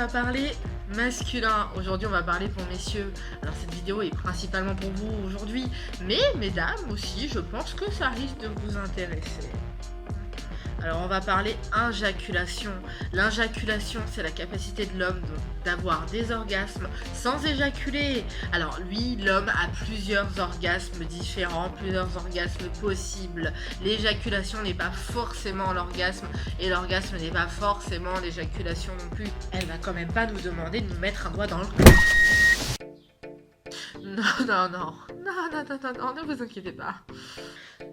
va parler masculin. Aujourd'hui, on va parler pour messieurs. Alors, cette vidéo est principalement pour vous aujourd'hui, mais mesdames aussi, je pense que ça risque de vous intéresser. Alors, on va parler injaculation. L'injaculation, c'est la capacité de l'homme d'avoir des orgasmes sans éjaculer. Alors, lui, l'homme a plusieurs orgasmes différents, plusieurs orgasmes possibles. L'éjaculation n'est pas forcément l'orgasme et l'orgasme n'est pas forcément l'éjaculation non plus. Elle va quand même pas nous demander de nous mettre un doigt dans le cul. Non, ne vous inquiétez pas.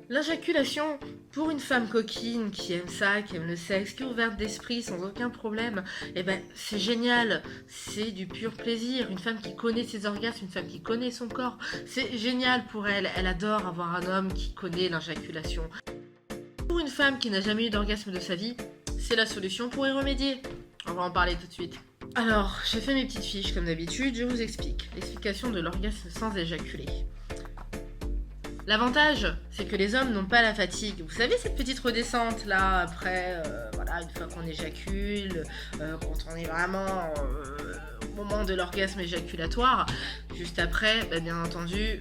L'éjaculation, pour une femme coquine qui aime ça, qui aime le sexe, qui est ouverte d'esprit sans aucun problème, eh ben c'est génial, c'est du pur plaisir. Une femme qui connaît ses orgasmes, une femme qui connaît son corps, c'est génial pour elle. Elle adore avoir un homme qui connaît l'éjaculation. Pour une femme qui n'a jamais eu d'orgasme de sa vie, c'est la solution pour y remédier. On va en parler tout de suite. Alors, j'ai fait mes petites fiches comme d'habitude, je vous explique. L'explication de l'orgasme sans éjaculer. L'avantage, c'est que les hommes n'ont pas la fatigue. Vous savez, cette petite redescente là, après, voilà, une fois qu'on éjacule, quand on est vraiment au moment de l'orgasme éjaculatoire, juste après, bah, bien entendu,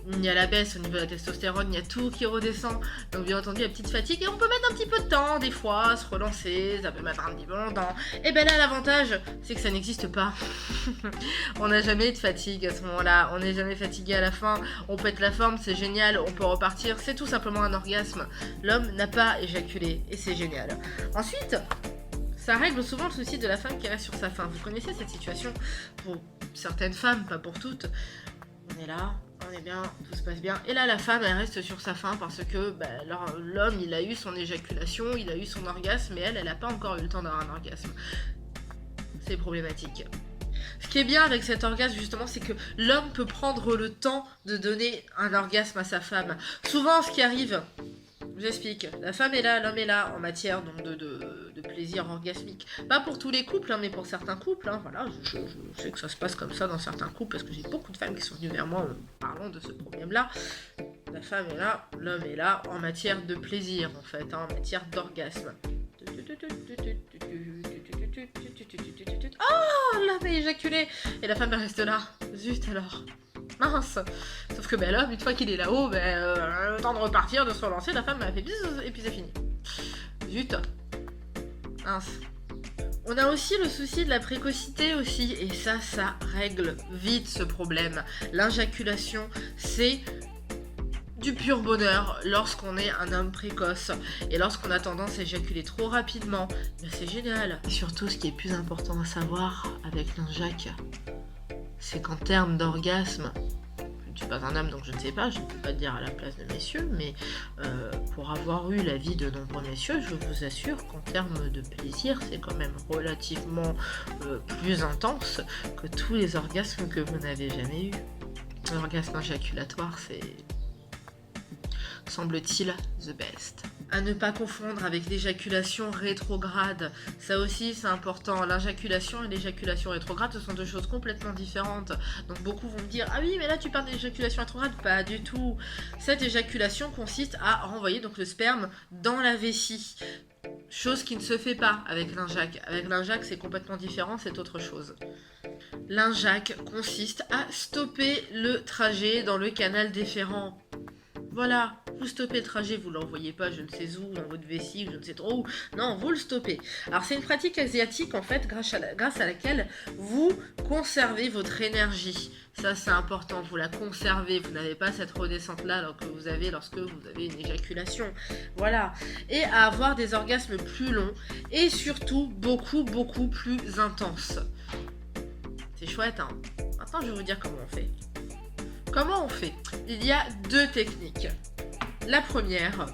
il y a la baisse au niveau de la testostérone, il y a tout qui redescend. Donc bien entendu, la petite fatigue, et on peut mettre un petit peu de temps, des fois, à se relancer, ça peut mettre un petit peu longtemps. Et ben là, l'avantage, c'est que ça n'existe pas. On n'a jamais de fatigue à ce moment-là, on n'est jamais fatigué à la fin, on pète la forme, c'est génial, on peut repartir, c'est tout simplement un orgasme. L'homme n'a pas éjaculé, et c'est génial. Ensuite, ça règle souvent le souci de la femme qui reste sur sa faim. Vous connaissez cette situation pour certaines femmes, pas pour toutes. On est là, on est bien, tout se passe bien. Et là, la femme, elle reste sur sa faim parce que bah, l'homme, il a eu son éjaculation, il a eu son orgasme, mais elle n'a pas encore eu le temps d'avoir un orgasme. C'est problématique. Ce qui est bien avec cet orgasme, justement, c'est que l'homme peut prendre le temps de donner un orgasme à sa femme. Souvent, ce qui arrive, je vous explique, la femme est là, l'homme est là, en matière donc, de plaisir orgasmique. Pas pour tous les couples, hein, mais pour certains couples. Hein, voilà, je sais que ça se passe comme ça dans certains couples, parce que j'ai beaucoup de femmes qui sont venues vers moi en parlant de ce problème-là. La femme est là, l'homme est là, en matière de plaisir, en fait, hein, en matière d'orgasme. Oh, l'homme a éjaculé. Et la femme elle reste là. Zut alors. Mince. Sauf que l'homme, une fois qu'il est là-haut, le temps de repartir, de se relancer, la femme elle fait bzzz et puis c'est fini. Zut. Mince. On a aussi le souci de la précocité aussi, et ça règle vite ce problème. L'injaculation, c'est du pur bonheur lorsqu'on est un homme précoce et lorsqu'on a tendance à éjaculer trop rapidement, c'est génial. Et surtout, ce qui est plus important à savoir avec l'injac, c'est qu'en termes d'orgasme, je ne suis pas un homme donc je ne sais pas, je ne peux pas le dire à la place de messieurs, mais pour avoir eu l'avis de nombreux messieurs, je vous assure qu'en termes de plaisir, c'est quand même relativement plus intense que tous les orgasmes que vous n'avez jamais eu. L'orgasme éjaculatoire, c'est, semble-t-il, the best. À ne pas confondre avec l'éjaculation rétrograde. Ça aussi, c'est important. L'injaculation et l'éjaculation rétrograde, ce sont deux choses complètement différentes. Donc beaucoup vont me dire « Ah oui, mais là tu parles d'éjaculation rétrograde ». Pas du tout. Cette éjaculation consiste à renvoyer donc le sperme dans la vessie. Chose qui ne se fait pas avec l'injac. Avec l'injac, c'est complètement différent, c'est autre chose. L'injac consiste à stopper le trajet dans le canal déférent. Voilà, vous stoppez le trajet, vous ne l'envoyez pas je ne sais où, dans votre vessie, je ne sais trop où. Non, vous le stoppez. Alors c'est une pratique asiatique en fait, grâce à laquelle vous conservez votre énergie. Ça c'est important, vous la conservez, vous n'avez pas cette redescente-là lorsque vous avez une éjaculation. Voilà. Et à avoir des orgasmes plus longs et surtout beaucoup plus intenses. C'est chouette, hein. Maintenant je vais vous dire comment on fait. Comment on fait? Il y a deux techniques. La première,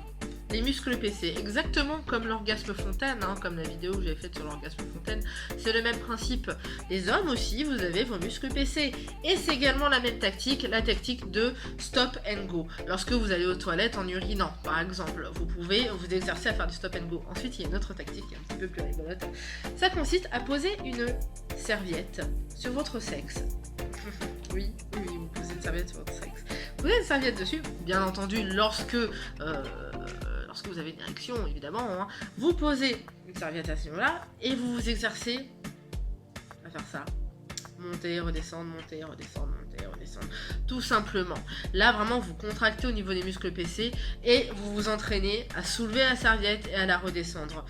les muscles PC, exactement comme l'orgasme fontaine, hein, comme la vidéo que j'avais faite sur l'orgasme fontaine, c'est le même principe. Les hommes aussi, vous avez vos muscles PC. Et c'est également la même tactique, la tactique de stop and go. Lorsque vous allez aux toilettes en urinant, par exemple, vous pouvez vous exercer à faire du stop and go. Ensuite, il y a une autre tactique qui est un petit peu plus rigolote. Ça consiste à poser une serviette sur votre sexe. Oui, vous posez une serviette sur votre sexe. Vous posez une serviette dessus, bien entendu, lorsque vous avez une érection, évidemment, hein, vous posez une serviette à ce niveau-là et vous vous exercez à faire ça. Monter, redescendre, monter, redescendre, monter, redescendre. Tout simplement. Là, vraiment, vous contractez au niveau des muscles PC et vous vous entraînez à soulever la serviette et à la redescendre.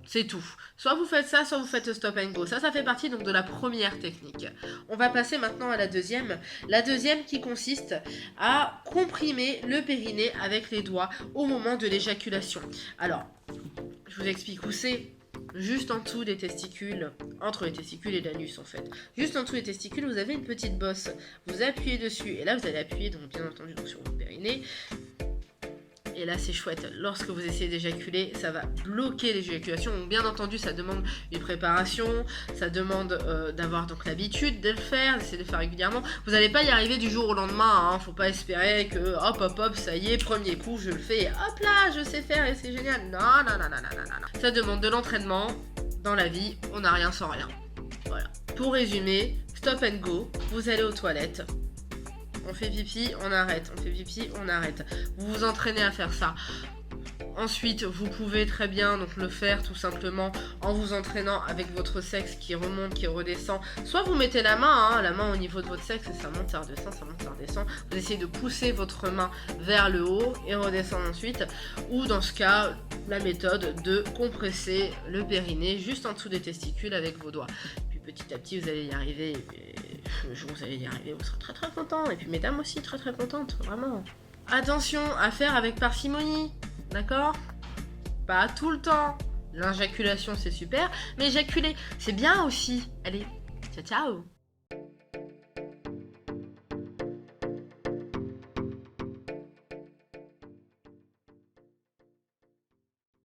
C'est tout. Soit vous faites ça, soit vous faites stop and go. Ça fait partie donc de la première technique. On va passer maintenant à la deuxième. La deuxième qui consiste à comprimer le périnée avec les doigts au moment de l'éjaculation. Alors, je vous explique où c'est. Juste en dessous des testicules, entre les testicules et l'anus en fait. Juste en dessous des testicules, vous avez une petite bosse. Vous appuyez dessus et là vous allez appuyer donc bien entendu donc, sur votre périnée. Et là c'est chouette, lorsque vous essayez d'éjaculer, ça va bloquer l'éjaculation. Donc bien entendu ça demande une préparation, ça demande d'avoir donc l'habitude de le faire, d'essayer de le faire régulièrement. Vous n'allez pas y arriver du jour au lendemain, hein. Faut pas espérer que hop, ça y est, premier coup je le fais et hop là, je sais faire et c'est génial. Non. Ça demande de l'entraînement, dans la vie, on n'a rien sans rien. Voilà. Pour résumer, stop and go, vous allez aux toilettes. On fait pipi, on arrête. On fait pipi, on arrête. Vous vous entraînez à faire ça. Ensuite, vous pouvez très bien donc le faire tout simplement en vous entraînant avec votre sexe qui remonte, qui redescend. Soit vous mettez la main au niveau de votre sexe et ça monte, ça redescend, ça monte, ça redescend. Vous essayez de pousser votre main vers le haut et redescendre ensuite. Ou dans ce cas, la méthode de compresser le périnée juste en dessous des testicules avec vos doigts. Puis petit à petit, vous allez y arriver. Le jour où vous allez y arriver, vous serez très très content. Et puis mesdames aussi très très contentes, vraiment. Attention à faire avec parcimonie, d'accord? Pas tout le temps. L'injaculation c'est super, mais éjaculer c'est bien aussi. Allez, ciao ciao.